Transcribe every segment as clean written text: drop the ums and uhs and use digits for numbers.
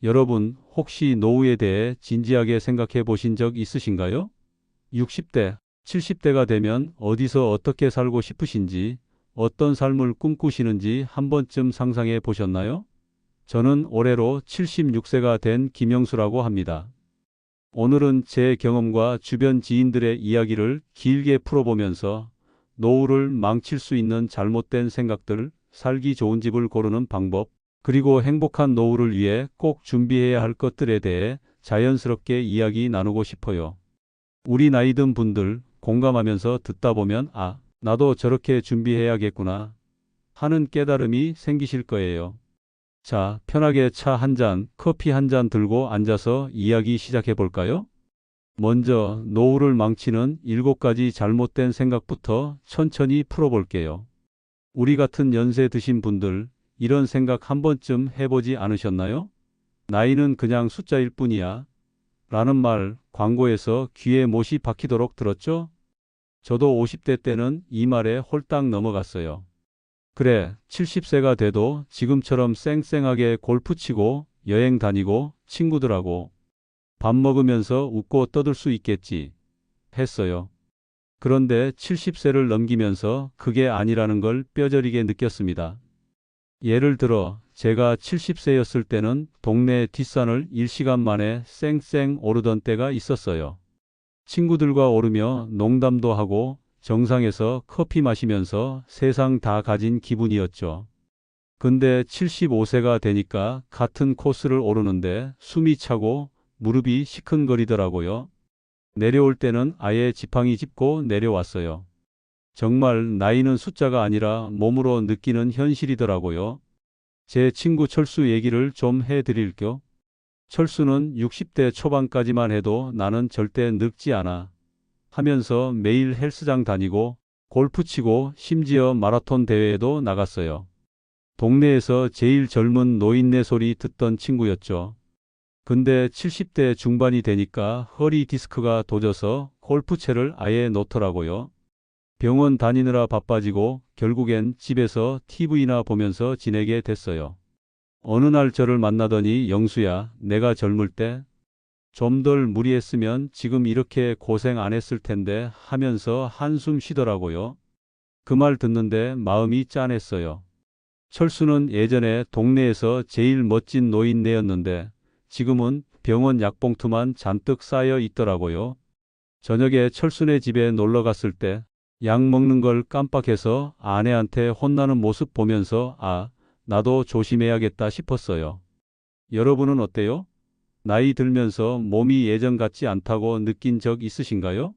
여러분, 혹시 노후에 대해 진지하게 생각해 보신 적 있으신가요? 60대, 70대가 되면 어디서 어떻게 살고 싶으신지, 어떤 삶을 꿈꾸시는지 한 번쯤 상상해 보셨나요? 저는 올해로 76세가 된 김영수라고 합니다. 오늘은 제 경험과 주변 지인들의 이야기를 길게 풀어보면서 노후를 망칠 수 있는 잘못된 생각들, 살기 좋은 집을 고르는 방법, 그리고 행복한 노후를 위해 꼭 준비해야 할 것들에 대해 자연스럽게 이야기 나누고 싶어요. 우리 나이 든 분들 공감하면서 듣다 보면 나도 저렇게 준비해야겠구나 하는 깨달음이 생기실 거예요. 자, 편하게 차 한 잔, 커피 한 잔 들고 앉아서 이야기 시작해 볼까요? 먼저 노후를 망치는 7가지 잘못된 생각부터 천천히 풀어볼게요. 우리 같은 연세 드신 분들, 이런 생각 한 번쯤 해보지 않으셨나요? 나이는 그냥 숫자일 뿐이야 라는 말 광고에서 귀에 못이 박히도록 들었죠? 저도 50대 때는 이 말에 홀딱 넘어갔어요. 그래, 70세가 돼도 지금처럼 쌩쌩하게 골프 치고 여행 다니고 친구들하고 밥 먹으면서 웃고 떠들 수 있겠지 했어요. 그런데 70세를 넘기면서 그게 아니라는 걸 뼈저리게 느꼈습니다. 예를 들어 제가 70세였을 때는 동네 뒷산을 1시간 만에 쌩쌩 오르던 때가 있었어요. 친구들과 오르며 농담도 하고 정상에서 커피 마시면서 세상 다 가진 기분이었죠. 근데 75세가 되니까 같은 코스를 오르는데 숨이 차고 무릎이 시큰거리더라고요. 내려올 때는 아예 지팡이 짚고 내려왔어요. 정말 나이는 숫자가 아니라 몸으로 느끼는 현실이더라고요. 제 친구 철수 얘기를 좀 해드릴게요. 철수는 60대 초반까지만 해도 나는 절대 늙지 않아 하면서 매일 헬스장 다니고 골프 치고 심지어 마라톤 대회에도 나갔어요. 동네에서 제일 젊은 노인네 소리 듣던 친구였죠. 근데 70대 중반이 되니까 허리 디스크가 도져서 골프채를 아예 놓더라고요. 병원 다니느라 바빠지고 결국엔 집에서 TV나 보면서 지내게 됐어요. 어느 날 저를 만나더니 영수야, 내가 젊을 때 좀 덜 무리했으면 지금 이렇게 고생 안 했을 텐데 하면서 한숨 쉬더라고요. 그 말 듣는데 마음이 짠했어요. 철수는 예전에 동네에서 제일 멋진 노인네였는데 지금은 병원 약봉투만 잔뜩 쌓여 있더라고요. 저녁에 철수네 집에 놀러 갔을 때 약 먹는 걸 깜빡해서 아내한테 혼나는 모습 보면서 나도 조심해야겠다 싶었어요. 여러분은 어때요? 나이 들면서 몸이 예전 같지 않다고 느낀 적 있으신가요?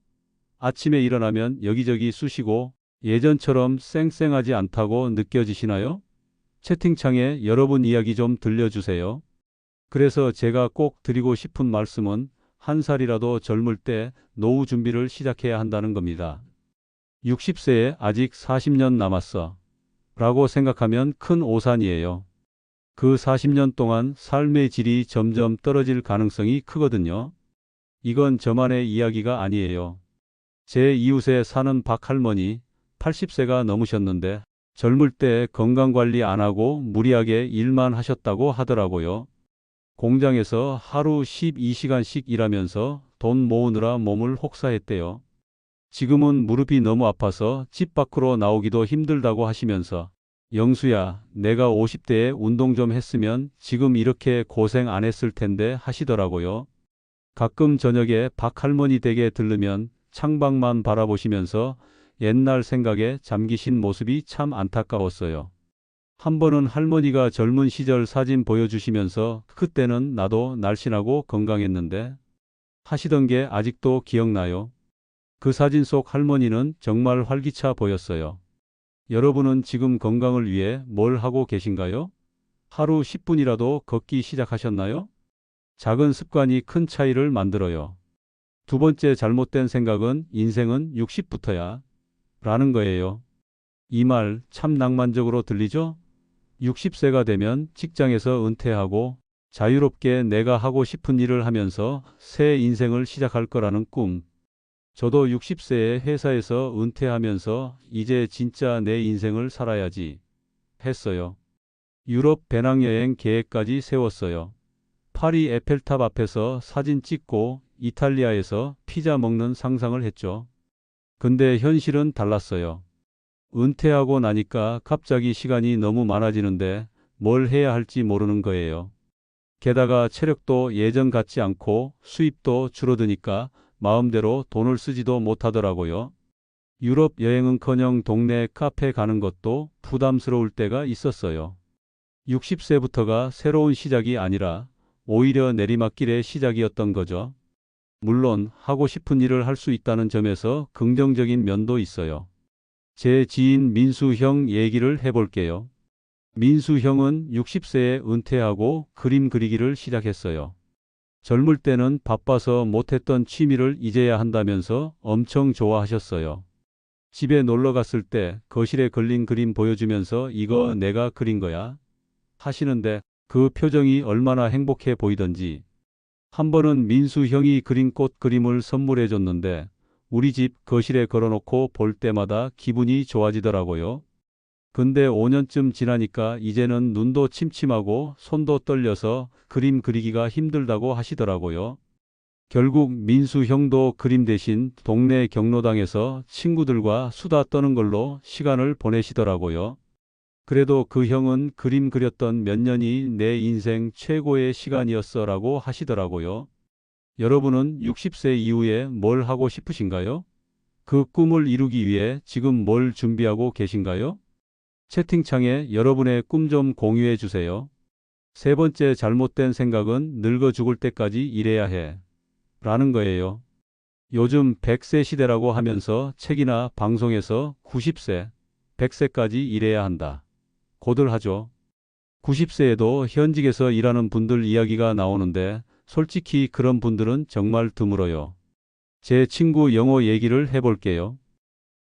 아침에 일어나면 여기저기 쑤시고 예전처럼 쌩쌩하지 않다고 느껴지시나요? 채팅창에 여러분 이야기 좀 들려주세요. 그래서 제가 꼭 드리고 싶은 말씀은 한 살이라도 젊을 때 노후 준비를 시작해야 한다는 겁니다. 60세에 아직 40년 남았어 라고 생각하면 큰 오산이에요. 그 40년 동안 삶의 질이 점점 떨어질 가능성이 크거든요. 이건 저만의 이야기가 아니에요. 제 이웃에 사는 박 할머니 80세가 넘으셨는데 젊을 때 건강관리 안 하고 무리하게 일만 하셨다고 하더라고요. 공장에서 하루 12시간씩 일하면서 돈 모으느라 몸을 혹사했대요. 지금은 무릎이 너무 아파서 집 밖으로 나오기도 힘들다고 하시면서 영수야, 내가 50대에 운동 좀 했으면 지금 이렇게 고생 안 했을 텐데 하시더라고요. 가끔 저녁에 박 할머니 댁에 들르면 창밖만 바라보시면서 옛날 생각에 잠기신 모습이 참 안타까웠어요. 한 번은 할머니가 젊은 시절 사진 보여주시면서 그때는 나도 날씬하고 건강했는데 하시던 게 아직도 기억나요. 그 사진 속 할머니는 정말 활기차 보였어요. 여러분은 지금 건강을 위해 뭘 하고 계신가요? 하루 10분이라도 걷기 시작하셨나요? 작은 습관이 큰 차이를 만들어요. 두 번째 잘못된 생각은 인생은 60부터야 라는 거예요. 이 말 참 낭만적으로 들리죠? 60세가 되면 직장에서 은퇴하고 자유롭게 내가 하고 싶은 일을 하면서 새 인생을 시작할 거라는 꿈. 저도 60세에 회사에서 은퇴하면서 이제 진짜 내 인생을 살아야지 했어요. 유럽 배낭여행 계획까지 세웠어요. 파리 에펠탑 앞에서 사진 찍고 이탈리아에서 피자 먹는 상상을 했죠. 근데 현실은 달랐어요. 은퇴하고 나니까 갑자기 시간이 너무 많아지는데 뭘 해야 할지 모르는 거예요. 게다가 체력도 예전 같지 않고 수입도 줄어드니까 마음대로 돈을 쓰지도 못하더라고요. 유럽 여행은커녕 동네 카페 가는 것도 부담스러울 때가 있었어요. 60세부터가 새로운 시작이 아니라 오히려 내리막길의 시작이었던 거죠. 물론 하고 싶은 일을 할 수 있다는 점에서 긍정적인 면도 있어요. 제 지인 민수 형 얘기를 해볼게요. 민수 형은 60세에 은퇴하고 그림 그리기를 시작했어요. 젊을 때는 바빠서 못했던 취미를 이제야 한다면서 엄청 좋아하셨어요. 집에 놀러 갔을 때 거실에 걸린 그림 보여주면서 이거 내가 그린 거야 하시는데 그 표정이 얼마나 행복해 보이던지. 한 번은 민수 형이 그린 꽃 그림을 선물해 줬는데 우리 집 거실에 걸어놓고 볼 때마다 기분이 좋아지더라고요. 근데 5년쯤 지나니까 이제는 눈도 침침하고 손도 떨려서 그림 그리기가 힘들다고 하시더라고요. 결국 민수 형도 그림 대신 동네 경로당에서 친구들과 수다 떠는 걸로 시간을 보내시더라고요. 그래도 그 형은 그림 그렸던 몇 년이 내 인생 최고의 시간이었어라고 하시더라고요. 여러분은 60세 이후에 뭘 하고 싶으신가요? 그 꿈을 이루기 위해 지금 뭘 준비하고 계신가요? 채팅창에 여러분의 꿈 좀 공유해 주세요. 세 번째 잘못된 생각은 늙어 죽을 때까지 일해야 해. 라는 거예요. 요즘 100세 시대라고 하면서 책이나 방송에서 90세, 100세까지 일해야 한다. 고들 하죠. 90세에도 현직에서 일하는 분들 이야기가 나오는데 솔직히 그런 분들은 정말 드물어요. 제 친구 영호 얘기를 해볼게요.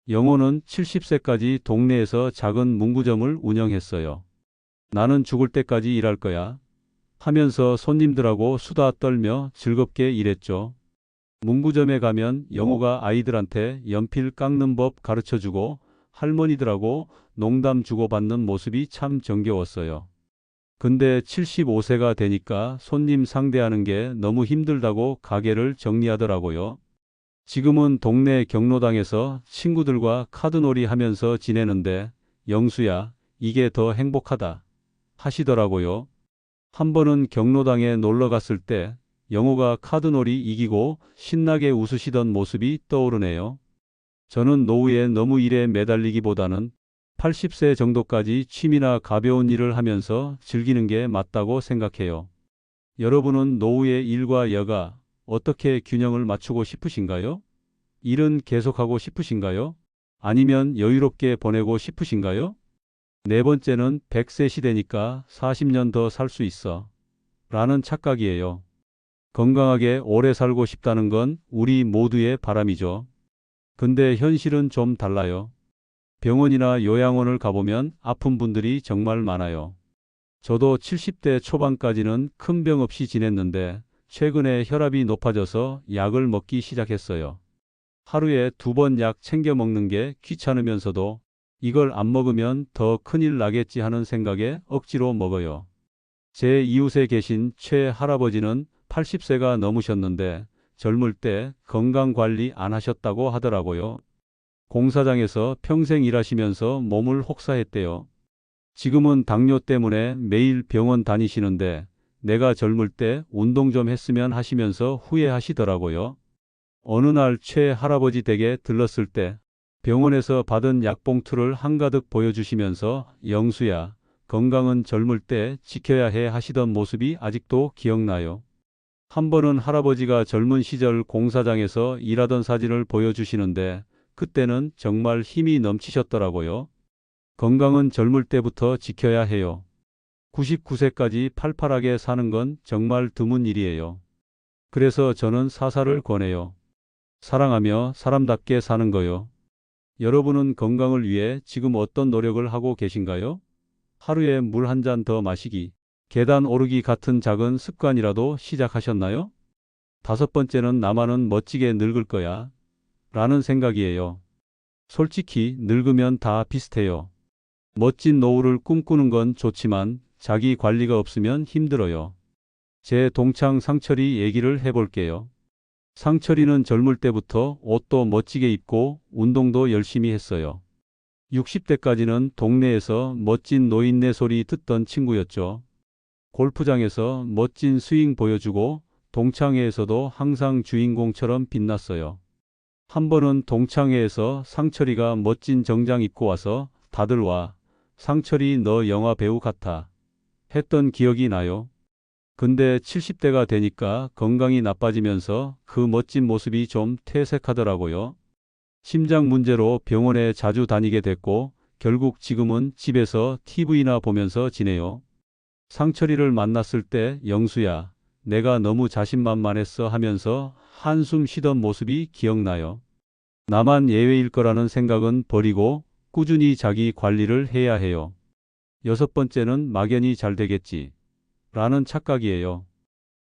영호는 70세까지 동네에서 작은 문구점을 운영했어요. 나는 죽을 때까지 일할 거야 하면서 손님들하고 수다 떨며 즐겁게 일했죠. 문구점에 가면 영호가 아이들한테 연필 깎는 법 가르쳐주고 할머니들하고 농담 주고받는 모습이 참 정겨웠어요. 근데 75세가 되니까 손님 상대하는 게 너무 힘들다고 가게를 정리하더라고요. 지금은 동네 경로당에서 친구들과 카드놀이 하면서 지내는데 영수야, 이게 더 행복하다 하시더라고요. 한 번은 경로당에 놀러 갔을 때 영호가 카드놀이 이기고 신나게 웃으시던 모습이 떠오르네요. 저는 노후에 너무 일에 매달리기보다는 80세 정도까지 취미나 가벼운 일을 하면서 즐기는 게 맞다고 생각해요. 여러분은 노후의 일과 여가 어떻게 균형을 맞추고 싶으신가요? 일은 계속하고 싶으신가요? 아니면 여유롭게 보내고 싶으신가요? 네 번째는 100세 시대니까 40년 더 살 수 있어. 라는 착각이에요. 건강하게 오래 살고 싶다는 건 우리 모두의 바람이죠. 근데 현실은 좀 달라요. 병원이나 요양원을 가보면 아픈 분들이 정말 많아요. 저도 70대 초반까지는 큰 병 없이 지냈는데 최근에 혈압이 높아져서 약을 먹기 시작했어요. 하루에 2번 약 챙겨 먹는 게 귀찮으면서도 이걸 안 먹으면 더 큰일 나겠지 하는 생각에 억지로 먹어요. 제 이웃에 계신 최 할아버지는 80세가 넘으셨는데 젊을 때 건강 관리 안 하셨다고 하더라고요. 공사장에서 평생 일하시면서 몸을 혹사했대요. 지금은 당뇨 때문에 매일 병원 다니시는데 내가 젊을 때 운동 좀 했으면 하시면서 후회하시더라고요. 어느 날 최 할아버지 댁에 들렀을 때 병원에서 받은 약봉투를 한가득 보여주시면서 영수야, 건강은 젊을 때 지켜야 해 하시던 모습이 아직도 기억나요. 한 번은 할아버지가 젊은 시절 공사장에서 일하던 사진을 보여주시는데 그때는 정말 힘이 넘치셨더라고요. 건강은 젊을 때부터 지켜야 해요. 99세까지 팔팔하게 사는 건 정말 드문 일이에요. 그래서 저는 사사를 권해요. 사랑하며 사람답게 사는 거요. 여러분은 건강을 위해 지금 어떤 노력을 하고 계신가요? 하루에 물 한 잔 더 마시기, 계단 오르기 같은 작은 습관이라도 시작하셨나요? 다섯 번째는 나만은 멋지게 늙을 거야. 라는 생각이에요. 솔직히 늙으면 다 비슷해요. 멋진 노후를 꿈꾸는 건 좋지만 자기 관리가 없으면 힘들어요. 제 동창 상철이 얘기를 해볼게요. 상철이는 젊을 때부터 옷도 멋지게 입고 운동도 열심히 했어요. 60대까지는 동네에서 멋진 노인네 소리 듣던 친구였죠. 골프장에서 멋진 스윙 보여주고 동창회에서도 항상 주인공처럼 빛났어요. 한 번은 동창회에서 상철이가 멋진 정장 입고 와서 다들 와, 상철이 너 영화 배우 같아 했던 기억이 나요. 근데 70대가 되니까 건강이 나빠지면서 그 멋진 모습이 좀 퇴색하더라고요. 심장 문제로 병원에 자주 다니게 됐고 결국 지금은 집에서 TV나 보면서 지내요. 상철이를 만났을 때 영수야, 내가 너무 자신만만했어 하면서 한숨 쉬던 모습이 기억나요. 나만 예외일 거라는 생각은 버리고 꾸준히 자기 관리를 해야 해요. 여섯 번째는 막연히 잘 되겠지 라는 착각이에요.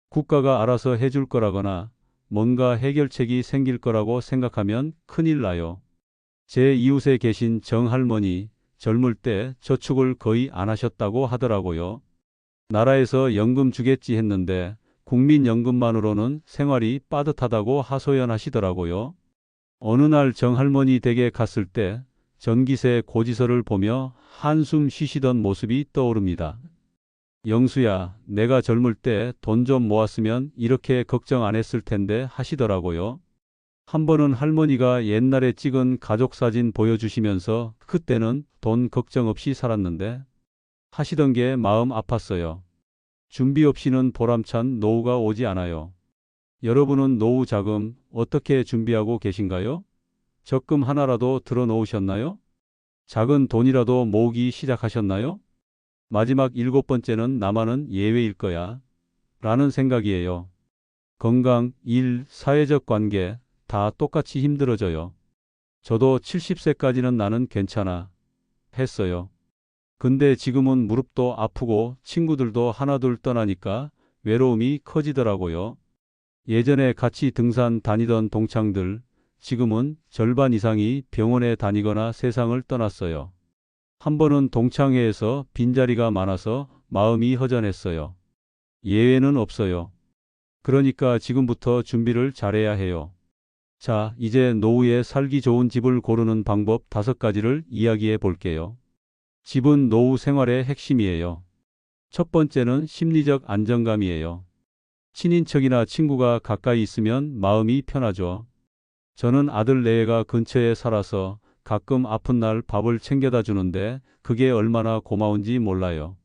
국가가 알아서 해줄 거라거나 뭔가 해결책이 생길 거라고 생각하면 큰일 나요. 제 이웃에 계신 정할머니, 젊을 때 저축을 거의 안 하셨다고 하더라고요. 나라에서 연금 주겠지 했는데 국민연금만으로는 생활이 빠듯하다고 하소연하시더라고요. 어느 날 정할머니 댁에 갔을 때 전기세 고지서를 보며 한숨 쉬시던 모습이 떠오릅니다. 영수야, 내가 젊을 때 돈 좀 모았으면 이렇게 걱정 안 했을 텐데 하시더라고요. 한 번은 할머니가 옛날에 찍은 가족사진 보여주시면서 그때는 돈 걱정 없이 살았는데 하시던 게 마음 아팠어요. 준비 없이는 보람찬 노후가 오지 않아요. 여러분은 노후 자금 어떻게 준비하고 계신가요? 적금 하나라도 들어 놓으셨나요? 작은 돈이라도 모으기 시작하셨나요? 마지막 일곱 번째는 나만은 예외일 거야 라는 생각이에요. 건강, 일, 사회적 관계 다 똑같이 힘들어져요. 저도 70세까지는 나는 괜찮아 했어요. 근데 지금은 무릎도 아프고 친구들도 하나둘 떠나니까 외로움이 커지더라고요. 예전에 같이 등산 다니던 동창들, 지금은 절반 이상이 병원에 다니거나 세상을 떠났어요. 한 번은 동창회에서 빈자리가 많아서 마음이 허전했어요. 예외는 없어요. 그러니까 지금부터 준비를 잘해야 해요. 자, 이제 노후에 살기 좋은 집을 고르는 방법 5가지를 이야기해 볼게요. 집은 노후 생활의 핵심이에요. 첫 번째는 심리적 안정감이에요. 친인척이나 친구가 가까이 있으면 마음이 편하죠. 저는 아들 내외가 근처에 살아서 가끔 아픈 날 밥을 챙겨다 주는데 그게 얼마나 고마운지 몰라요.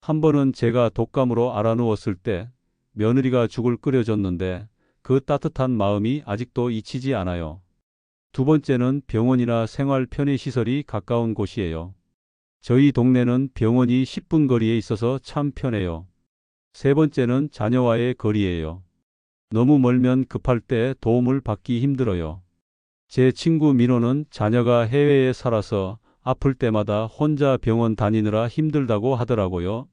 한 번은 제가 독감으로 알아누웠을 때 며느리가 죽을 끓여줬는데 그 따뜻한 마음이 아직도 잊히지 않아요. 두 번째는 병원이나 생활 편의시설이 가까운 곳이에요. 저희 동네는 병원이 10분 거리에 있어서 참 편해요. 세 번째는 자녀와의 거리예요. 너무 멀면 급할 때 도움을 받기 힘들어요. 제 친구 민호는 자녀가 해외에 살아서 아플 때마다 혼자 병원 다니느라 힘들다고 하더라고요.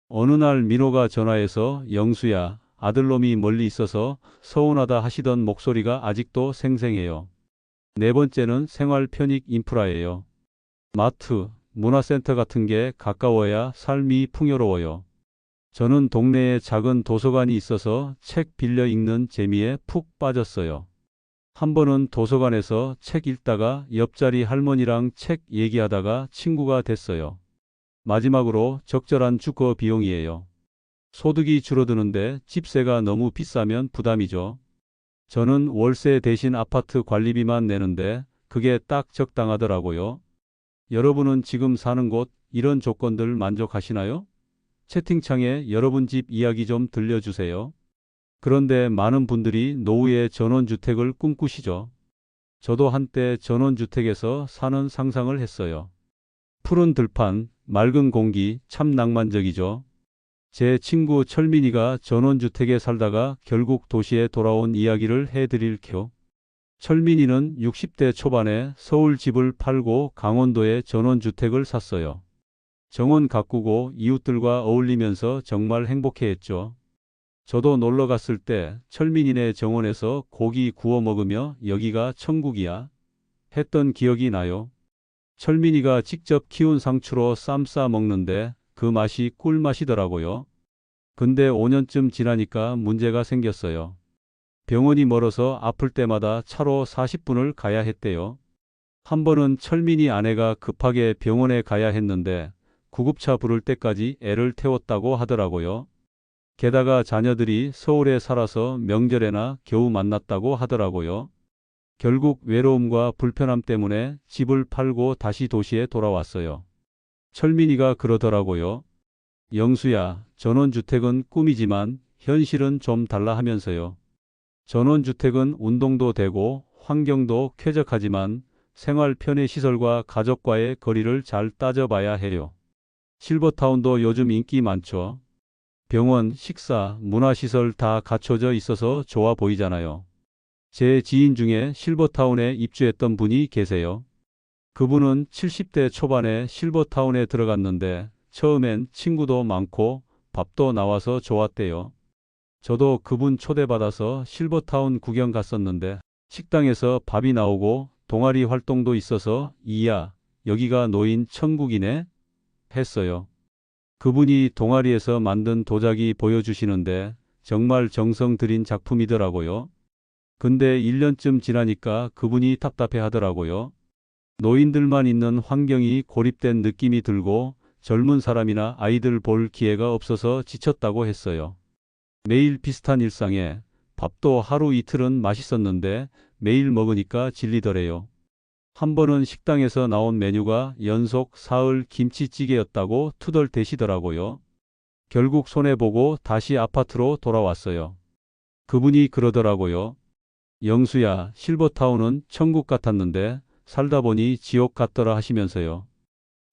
어느 날 민호가 전화해서 영수야, 아들놈이 멀리 있어서 서운하다 하시던 목소리가 아직도 생생해요. 네 번째는 생활 편익 인프라예요. 마트, 문화센터 같은 게 가까워야 삶이 풍요로워요. 저는 동네에 작은 도서관이 있어서 책 빌려 읽는 재미에 푹 빠졌어요. 한 번은 도서관에서 책 읽다가 옆자리 할머니랑 책 얘기하다가 친구가 됐어요. 마지막으로 적절한 주거 비용이에요. 소득이 줄어드는데 집세가 너무 비싸면 부담이죠. 저는 월세 대신 아파트 관리비만 내는데 그게 딱 적당하더라고요. 여러분은 지금 사는 곳 이런 조건들 만족하시나요? 채팅창에 여러분 집 이야기 좀 들려주세요. 그런데 많은 분들이 노후에 전원주택을 꿈꾸시죠. 저도 한때 전원주택에서 사는 상상을 했어요. 푸른 들판, 맑은 공기, 참 낭만적이죠. 제 친구 철민이가 전원주택에 살다가 결국 도시에 돌아온 이야기를 해드릴게요. 철민이는 60대 초반에 서울 집을 팔고 강원도에 전원주택을 샀어요. 정원 가꾸고 이웃들과 어울리면서 정말 행복해했죠. 저도 놀러 갔을 때 철민이네 정원에서 고기 구워 먹으며 여기가 천국이야 했던 기억이 나요. 철민이가 직접 키운 상추로 쌈 싸 먹는데 그 맛이 꿀맛이더라고요. 근데 5년쯤 지나니까 문제가 생겼어요. 병원이 멀어서 아플 때마다 차로 40분을 가야 했대요. 한 번은 철민이 아내가 급하게 병원에 가야 했는데 구급차 부를 때까지 애를 태웠다고 하더라고요. 게다가 자녀들이 서울에 살아서 명절에나 겨우 만났다고 하더라고요. 결국 외로움과 불편함 때문에 집을 팔고 다시 도시에 돌아왔어요. 철민이가 그러더라고요. 영수야, 전원주택은 꿈이지만 현실은 좀 달라 하면서요. 전원주택은 운동도 되고 환경도 쾌적하지만 생활 편의시설과 가족과의 거리를 잘 따져봐야 해요. 실버타운도 요즘 인기 많죠. 병원, 식사, 문화시설 다 갖춰져 있어서 좋아 보이잖아요. 제 지인 중에 실버타운에 입주했던 분이 계세요. 그분은 70대 초반에 실버타운에 들어갔는데 처음엔 친구도 많고 밥도 나와서 좋았대요. 저도 그분 초대받아서 실버타운 구경 갔었는데 식당에서 밥이 나오고 동아리 활동도 있어서 이야, 여기가 노인 천국이네 했어요. 그분이 동아리에서 만든 도자기 보여주시는데 정말 정성 들인 작품이더라고요. 근데 1년쯤 지나니까 그분이 답답해 하더라고요. 노인들만 있는 환경이 고립된 느낌이 들고 젊은 사람이나 아이들 볼 기회가 없어서 지쳤다고 했어요. 매일 비슷한 일상에 밥도 하루 이틀은 맛있었는데 매일 먹으니까 질리더래요. 한 번은 식당에서 나온 메뉴가 연속 사흘 김치찌개였다고 투덜대시더라고요. 결국 손해보고 다시 아파트로 돌아왔어요. 그분이 그러더라고요. 영수야, 실버타운은 천국 같았는데 살다 보니 지옥 같더라 하시면서요.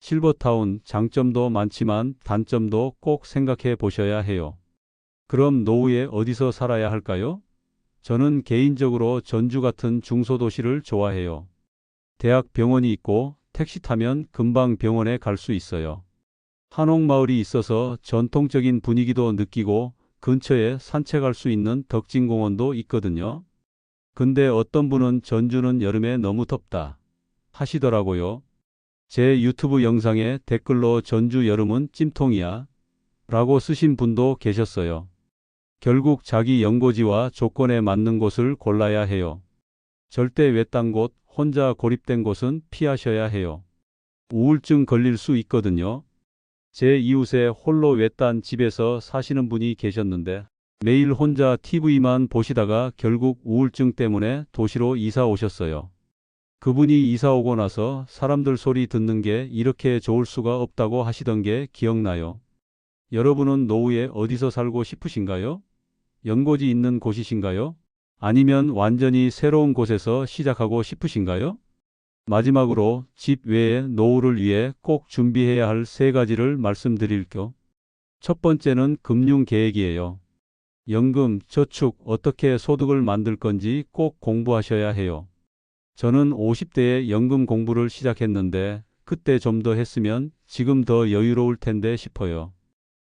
실버타운 장점도 많지만 단점도 꼭 생각해 보셔야 해요. 그럼 노후에 어디서 살아야 할까요? 저는 개인적으로 전주 같은 중소도시를 좋아해요. 대학 병원이 있고 택시 타면 금방 병원에 갈 수 있어요. 한옥마을이 있어서 전통적인 분위기도 느끼고 근처에 산책할 수 있는 덕진공원도 있거든요. 근데 어떤 분은 전주는 여름에 너무 덥다 하시더라고요. 제 유튜브 영상에 댓글로 전주 여름은 찜통이야 라고 쓰신 분도 계셨어요. 결국 자기 연고지와 조건에 맞는 곳을 골라야 해요. 절대 외딴 곳, 혼자 고립된 곳은 피하셔야 해요. 우울증 걸릴 수 있거든요. 제 이웃에 홀로 외딴 집에서 사시는 분이 계셨는데 매일 혼자 TV만 보시다가 결국 우울증 때문에 도시로 이사 오셨어요. 그분이 이사 오고 나서 사람들 소리 듣는 게 이렇게 좋을 수가 없다고 하시던 게 기억나요. 여러분은 노후에 어디서 살고 싶으신가요? 연고지 있는 곳이신가요? 아니면 완전히 새로운 곳에서 시작하고 싶으신가요? 마지막으로 집 외에 노후를 위해 꼭 준비해야 할 3가지를 말씀드릴게요. 첫 번째는 금융 계획이에요. 연금, 저축, 어떻게 소득을 만들 건지 꼭 공부하셔야 해요. 저는 50대에 연금 공부를 시작했는데 그때 좀 더 했으면 지금 더 여유로울 텐데 싶어요.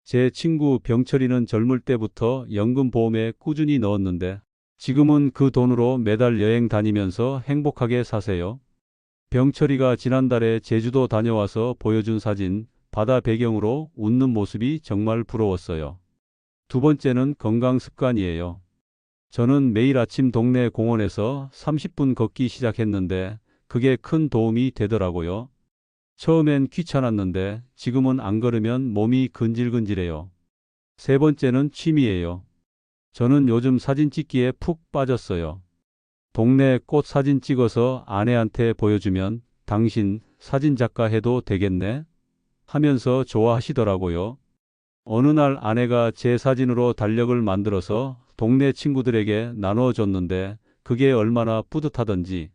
제 친구 병철이는 젊을 때부터 연금 보험에 꾸준히 넣었는데 지금은 그 돈으로 매달 여행 다니면서 행복하게 사세요. 병철이가 지난달에 제주도 다녀와서 보여준 사진, 바다 배경으로 웃는 모습이 정말 부러웠어요. 두 번째는 건강 습관이에요. 저는 매일 아침 동네 공원에서 30분 걷기 시작했는데 그게 큰 도움이 되더라고요. 처음엔 귀찮았는데 지금은 안 걸으면 몸이 근질근질해요. 세 번째는 취미예요. 저는 요즘 사진 찍기에 푹 빠졌어요. 동네 꽃 사진 찍어서 아내한테 보여주면 당신 사진작가 해도 되겠네? 하면서 좋아하시더라고요. 어느 날 아내가 제 사진으로 달력을 만들어서 동네 친구들에게 나눠줬는데 그게 얼마나 뿌듯하던지.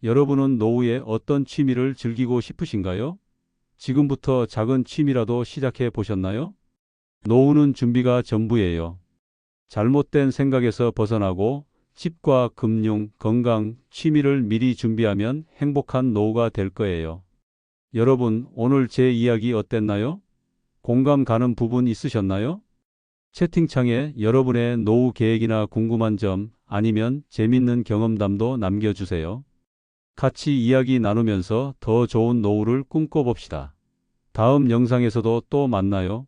여러분은 노후에 어떤 취미를 즐기고 싶으신가요? 지금부터 작은 취미라도 시작해 보셨나요? 노후는 준비가 전부예요. 잘못된 생각에서 벗어나고 집과 금융, 건강, 취미를 미리 준비하면 행복한 노후가 될 거예요. 여러분, 오늘 제 이야기 어땠나요? 공감 가는 부분 있으셨나요? 채팅창에 여러분의 노후 계획이나 궁금한 점 아니면 재밌는 경험담도 남겨주세요. 같이 이야기 나누면서 더 좋은 노후를 꿈꿔봅시다. 다음 영상에서도 또 만나요.